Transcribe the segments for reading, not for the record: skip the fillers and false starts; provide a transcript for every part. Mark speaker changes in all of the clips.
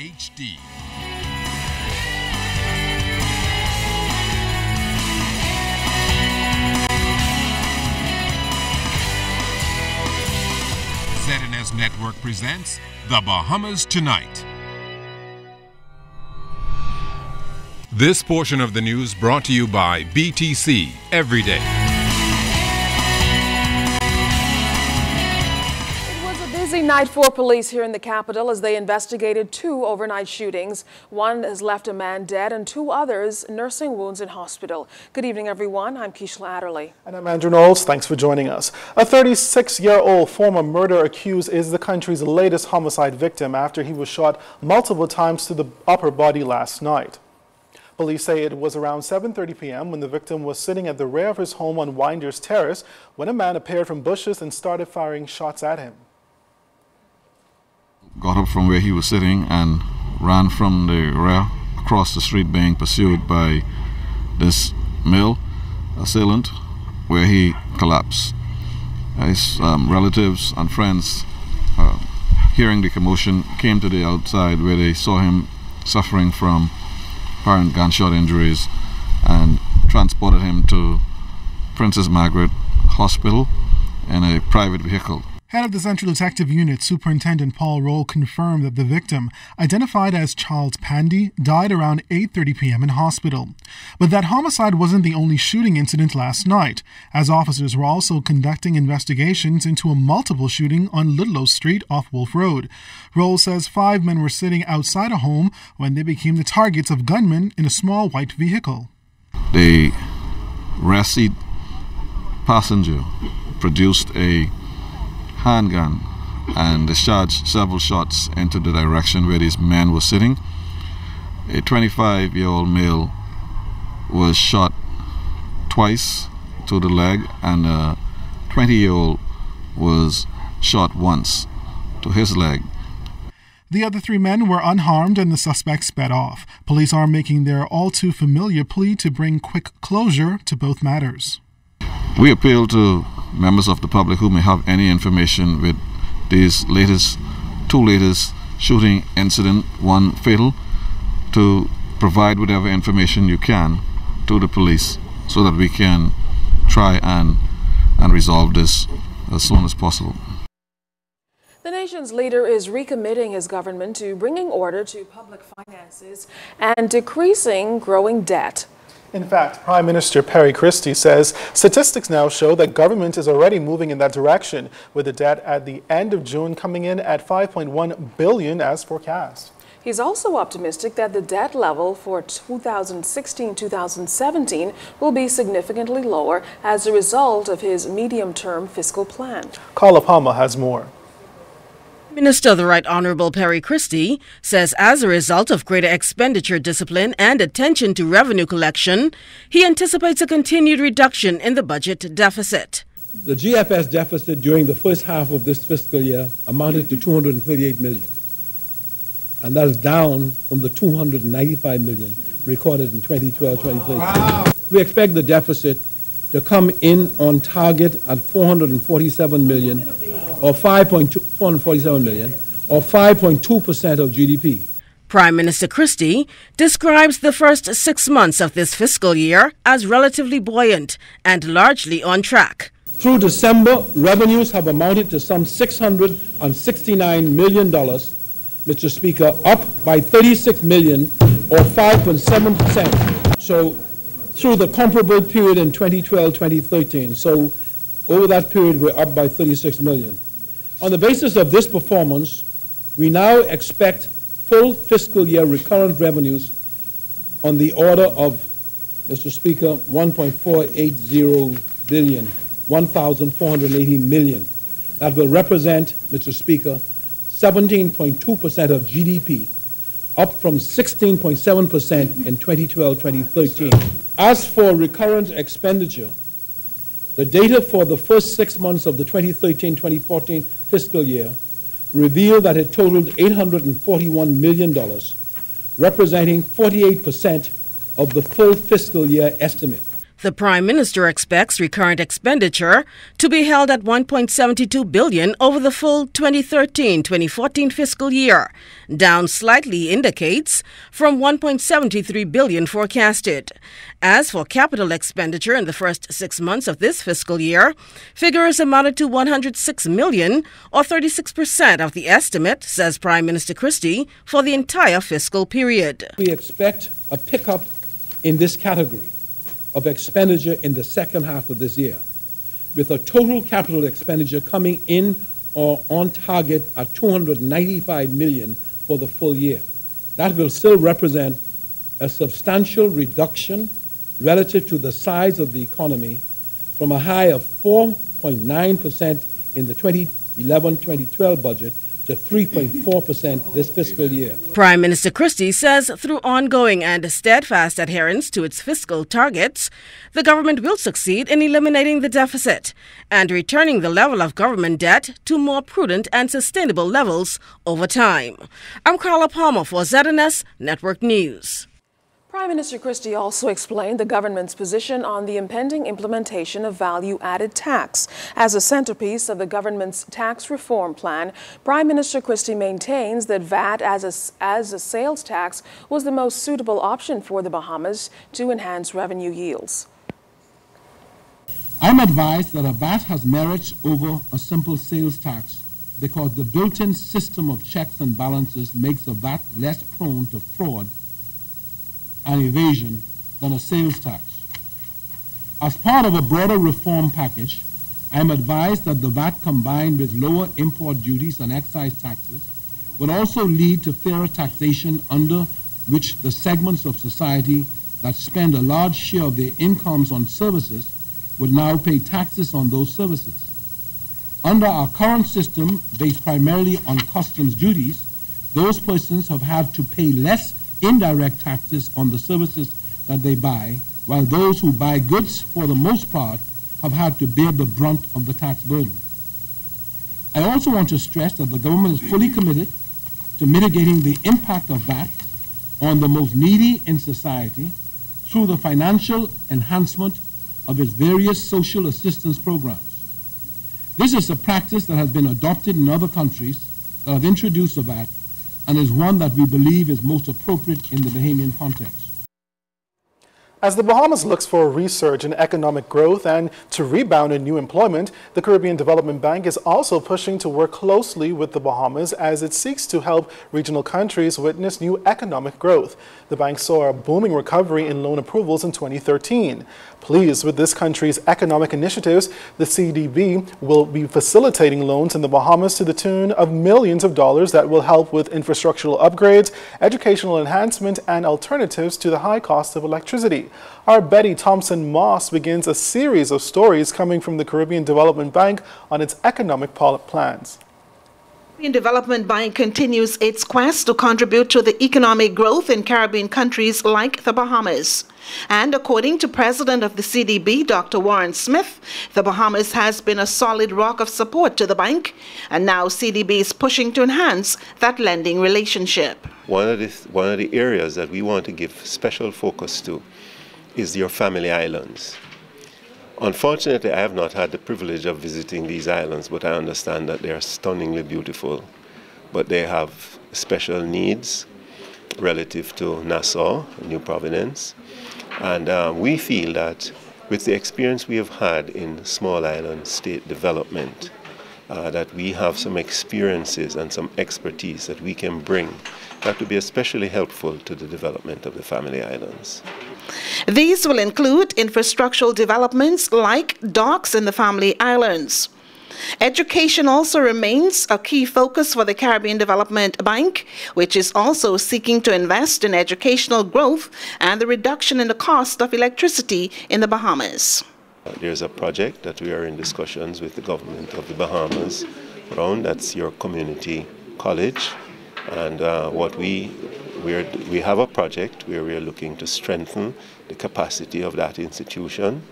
Speaker 1: HD. ZNS Network presents The Bahamas Tonight. This portion of the news brought to you by BTC Every Day.
Speaker 2: It was a busy night for police here in the capital as they investigated two overnight shootings. One has left a man dead and two others nursing wounds in hospital. Good evening, everyone. I'm Keishla Adderley.
Speaker 3: And I'm Andrew Knowles. Thanks for joining us. A 36-year-old former murder accused is the country's latest homicide victim after he was shot multiple times to the upper body last night. Police say it was around 7:30 p.m. when the victim was sitting at the rear of his home on Winders Terrace when a man appeared from bushes and started firing shots at him.
Speaker 4: Got up from where he was sitting and ran from the rear across the street, being pursued by this male assailant, where he collapsed. His relatives and friends, hearing the commotion, came to the outside where they saw him suffering from apparent gunshot injuries and transported him to Princess Margaret Hospital in a private vehicle.
Speaker 3: Head of the Central Detective Unit, Superintendent Paul Roll, confirmed that the victim, identified as Charles Pandy, died around 8:30 p.m. in hospital. But that homicide wasn't the only shooting incident last night, as officers were also conducting investigations into a multiple shooting on Ludlow Street off Wolf Road. Roll says 5 men were sitting outside a home when they became the targets of gunmen in a small white vehicle.
Speaker 4: The rear seat passenger produced a handgun and discharged several shots into the direction where these men were sitting. A 25-year-old male was shot twice to the leg, and a 20-year-old was shot once to his leg.
Speaker 3: The other 3 men were unharmed and the suspects sped off. Police are making their all-too-familiar plea to bring quick closure to both matters.
Speaker 4: We appeal to members of the public who may have any information with these two latest shooting incident, one fatal, to provide whatever information you can to the police so that we can try and resolve this as soon as possible.
Speaker 2: The nation's leader is recommitting his government to bringing order to public finances and decreasing growing debt.
Speaker 3: In fact, Prime Minister Perry Christie says statistics now show that government is already moving in that direction, with the debt at the end of June coming in at $5.1 billion as forecast.
Speaker 2: He's also optimistic that the debt level for 2016-2017 will be significantly lower as a result of his medium-term fiscal plan.
Speaker 3: Carla Palmer has more.
Speaker 5: Minister of the Right Honourable Perry Christie says as a result of greater expenditure discipline and attention to revenue collection, he anticipates a continued reduction in the budget deficit.
Speaker 6: The GFS deficit during the first half of this fiscal year amounted to $238 million, and that is down from the $295 million recorded in 2012-2013. Wow. We expect the deficit to come in on target at $447 million. Or 447 million, or 5.2% of GDP.
Speaker 5: Prime Minister Christie describes the first 6 months of this fiscal year as relatively buoyant and largely on track.
Speaker 6: Through December, revenues have amounted to some $669 million, Mr. Speaker, up by $36 million, or 5.7%. So, through the comparable period in 2012-2013. So, over that period, we're up by $36 million. On the basis of this performance, we now expect full fiscal year recurrent revenues on the order of, Mr. Speaker, $1.480 billion, 1,480 million. That will represent, Mr. Speaker, 17.2% of GDP, up from 16.7% in 2012-2013. As for recurrent expenditure, the data for the first 6 months of the 2013-2014 fiscal year revealed that it totaled $841 million, representing 48% of the full fiscal year estimate.
Speaker 5: The Prime Minister expects recurrent expenditure to be held at $1.72 billion over the full 2013-2014 fiscal year, down slightly indicates from $1.73 billion forecasted. As for capital expenditure in the first 6 months of this fiscal year, figures amounted to $106 million, or 36% of the estimate, says Prime Minister Christie, for the entire fiscal period.
Speaker 6: We expect a pickup in this category of expenditure in the second half of this year, with a total capital expenditure coming in or on target at $295 million for the full year. That will still represent a substantial reduction relative to the size of the economy, from a high of 4.9% in the 2011-2012 budget to 3.4% this fiscal year.
Speaker 5: Prime Minister Christie says through ongoing and steadfast adherence to its fiscal targets, the government will succeed in eliminating the deficit and returning the level of government debt to more prudent and sustainable levels over time. I'm Carla Palmer for ZNS Network News.
Speaker 2: Prime Minister Christie also explained the government's position on the impending implementation of value-added tax. As a centerpiece of the government's tax reform plan, Prime Minister Christie maintains that VAT as a sales tax was the most suitable option for the Bahamas to enhance revenue yields.
Speaker 6: I'm advised that a VAT has merits over a simple sales tax because the built-in system of checks and balances makes a VAT less prone to fraud and evasion than a sales tax. As part of a broader reform package, I am advised that the VAT combined with lower import duties and excise taxes would also lead to fairer taxation, under which the segments of society that spend a large share of their incomes on services would now pay taxes on those services. Under our current system, based primarily on customs duties, those persons have had to pay less indirect taxes on the services that they buy, while those who buy goods, for the most part, have had to bear the brunt of the tax burden. I also want to stress that the government is fully committed to mitigating the impact of VAT on the most needy in society through the financial enhancement of its various social assistance programs. This is a practice that has been adopted in other countries that have introduced the VAT, and is one that we believe is most appropriate in the Bahamian context.
Speaker 3: As the Bahamas looks for a resurge in economic growth and to rebound in new employment, the Caribbean Development Bank is also pushing to work closely with the Bahamas as it seeks to help regional countries witness new economic growth. The bank saw a booming recovery in loan approvals in 2013. Pleased with this country's economic initiatives, the CDB will be facilitating loans in the Bahamas to the tune of millions of dollars that will help with infrastructural upgrades, educational enhancement, and alternatives to the high cost of electricity. Our Betty Thompson-Moss begins a series of stories coming from the Caribbean Development Bank on its economic plans.
Speaker 7: The Caribbean Development Bank continues its quest to contribute to the economic growth in Caribbean countries like the Bahamas. And according to President of the CDB, Dr. Warren Smith, the Bahamas has been a solid rock of support to the bank, and now CDB is pushing to enhance that lending relationship.
Speaker 8: One of the areas that we want to give special focus to is your family islands. Unfortunately, I have not had the privilege of visiting these islands, but I understand that they are stunningly beautiful. But they have special needs relative to Nassau, New Providence. And we feel that with the experience we have had in small island state development, that we have some experiences and some expertise that we can bring that would be especially helpful to the development of the family islands.
Speaker 7: These will include infrastructural developments like docks in the family islands. Education also remains a key focus for the Caribbean Development Bank, which is also seeking to invest in educational growth and the reduction in the cost of electricity in the Bahamas.
Speaker 8: There's a project that we are in discussions with the government of the Bahamas around, that's your community college. And we have a project where we are looking to strengthen the capacity of that institution.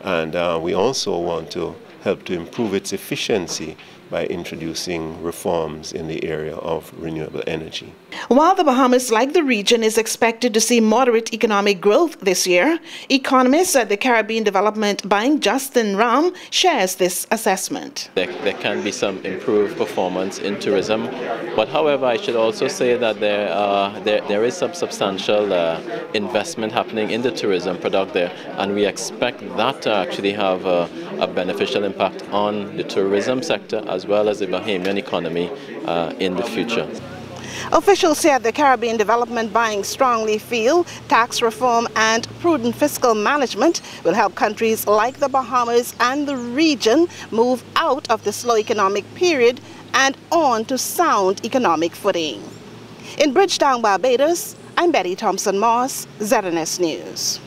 Speaker 8: And we also want to help to improve its efficiency by introducing reforms in the area of renewable energy.
Speaker 7: While the Bahamas, like the region, is expected to see moderate economic growth this year, economist at the Caribbean Development Bank, Justin Ram, shares this assessment.
Speaker 9: There can be some improved performance in tourism, but however, I should also say that there is some substantial investment happening in the tourism product there, and we expect that to actually have a beneficial impact on the tourism sector as well as the Bahamian economy in the future.
Speaker 7: Officials here at the Caribbean Development Bank strongly feel tax reform and prudent fiscal management will help countries like the Bahamas and the region move out of the slow economic period and on to sound economic footing. In Bridgetown, Barbados, I'm Betty Thompson-Moss, ZNS News.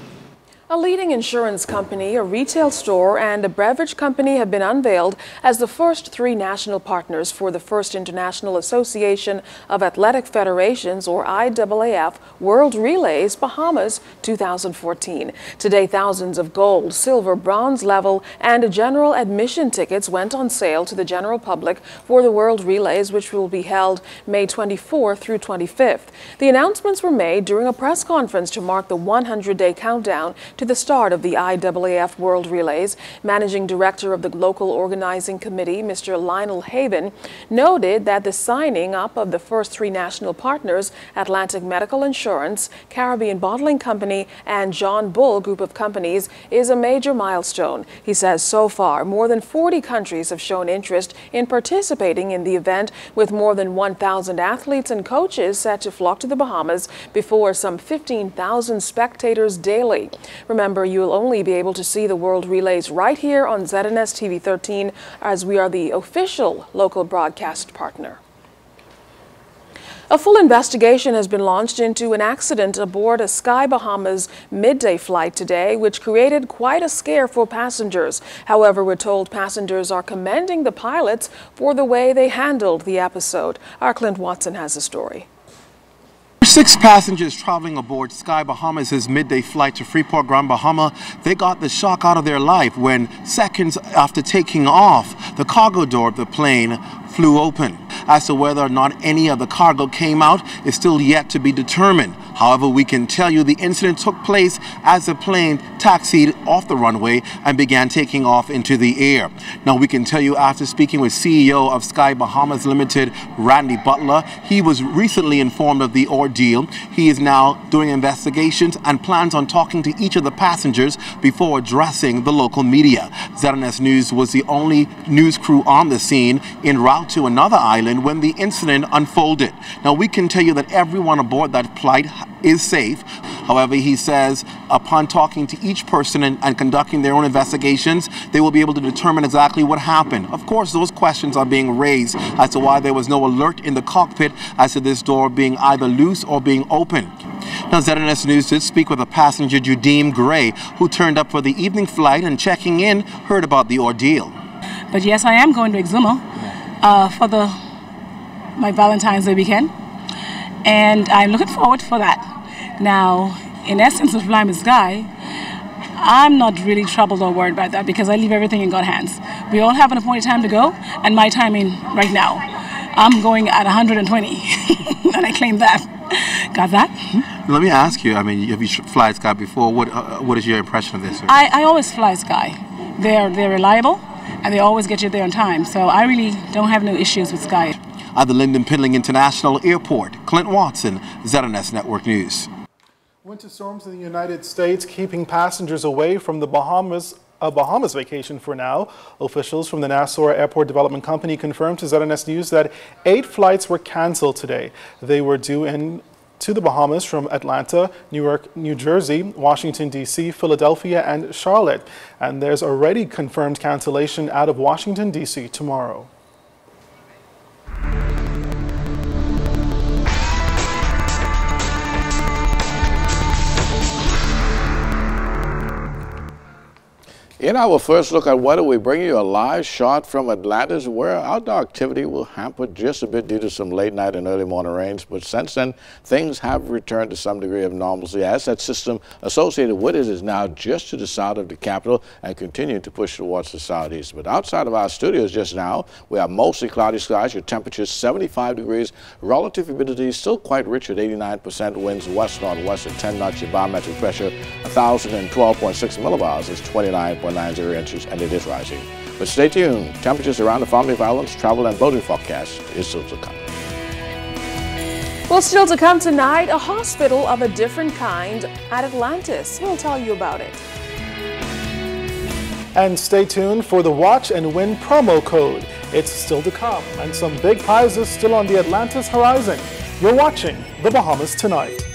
Speaker 2: A leading insurance company, a retail store, and a beverage company have been unveiled as the first 3 national partners for the first International Association of Athletic Federations, or IAAF, World Relays Bahamas 2014. Today, thousands of gold, silver, bronze level, and general admission tickets went on sale to the general public for the World Relays, which will be held May 24th through 25th. The announcements were made during a press conference to mark the 100-day countdown to the start of the IAAF World Relays. Managing Director of the local organizing committee, Mr. Lionel Haven, noted that the signing up of the first 3 national partners, Atlantic Medical Insurance, Caribbean Bottling Company, and John Bull Group of Companies, is a major milestone. He says so far, more than 40 countries have shown interest in participating in the event, with more than 1,000 athletes and coaches set to flock to the Bahamas before some 15,000 spectators daily. Remember, you'll only be able to see the World Relays right here on ZNS TV 13, as we are the official local broadcast partner. A full investigation has been launched into an accident aboard a Sky Bahamas midday flight today, which created quite a scare for passengers. However, we're told passengers are commending the pilots for the way they handled the episode. Our Clint Watson has the story.
Speaker 10: 6 passengers traveling aboard Sky Bahamas' midday flight to Freeport, Grand Bahama, they got the shock out of their life when, seconds after taking off, the cargo door of the plane flew open. As to whether or not any of the cargo came out is still yet to be determined. However, we can tell you the incident took place as the plane taxied off the runway and began taking off into the air. Now, we can tell you after speaking with CEO of Sky Bahamas Limited, Randy Butler, he was recently informed of the ordeal. He is now doing investigations and plans on talking to each of the passengers before addressing the local media. ZNS News was the only news crew on the scene en route to another island when the incident unfolded. Now, we can tell you that everyone aboard that flight is safe. However, he says upon talking to each person and conducting their own investigations, they will be able to determine exactly what happened. Of course, those questions are being raised as to why there was no alert in the cockpit as to this door being either loose or being open. Now, ZNS News did speak with a passenger, Judeem Gray, who turned up for the evening flight and checking in, heard about the ordeal.
Speaker 11: But yes, I am going to Exuma for my Valentine's Day weekend, and I'm looking forward for that. Now, in essence, of flying with Sky, I'm not really troubled or worried about that because I leave everything in God's hands. We all have an appointed time to go, and my timing right now, I'm going at 120, and I claim that. Got that?
Speaker 10: Let me ask you, I mean, have you flown Sky before? What is your impression of this?
Speaker 11: I always fly Sky. They're reliable, and they always get you there on time. So I really don't have no issues with Sky.
Speaker 10: At the Lyndon Pindling International Airport, Clint Watson, ZNS Network News.
Speaker 3: Winter storms in the United States keeping passengers away from the Bahamas, a Bahamas vacation for now. Officials from the Nassau Airport Development Company confirmed to ZNS News that 8 flights were canceled today. They were due in to the Bahamas from Atlanta, Newark, New Jersey, Washington, D.C., Philadelphia, and Charlotte. And there's already confirmed cancellation out of Washington, D.C. tomorrow.
Speaker 12: In our first look at weather, we bring you a live shot from Atlantis where outdoor activity will hamper just a bit due to some late night and early morning rains. But since then, things have returned to some degree of normalcy as that system associated with it is now just to the south of the capital and continuing to push towards the southeast. But outside of our studios just now, we have mostly cloudy skies, your temperatures 75 degrees, relative humidity still quite rich at 89%, winds west-northwest at 10 knots, your barometric pressure 1,012.6 millibars is 29.90 inches, and it is rising. But stay tuned. Temperatures around the family of islands, travel and boating forecast is still to come.
Speaker 2: Well, still to come tonight, a hospital of a different kind at Atlantis. We'll tell you about it.
Speaker 3: And stay tuned for the Watch and Win promo code. It's still to come, and some big prizes still on the Atlantis horizon. You're watching the Bahamas Tonight.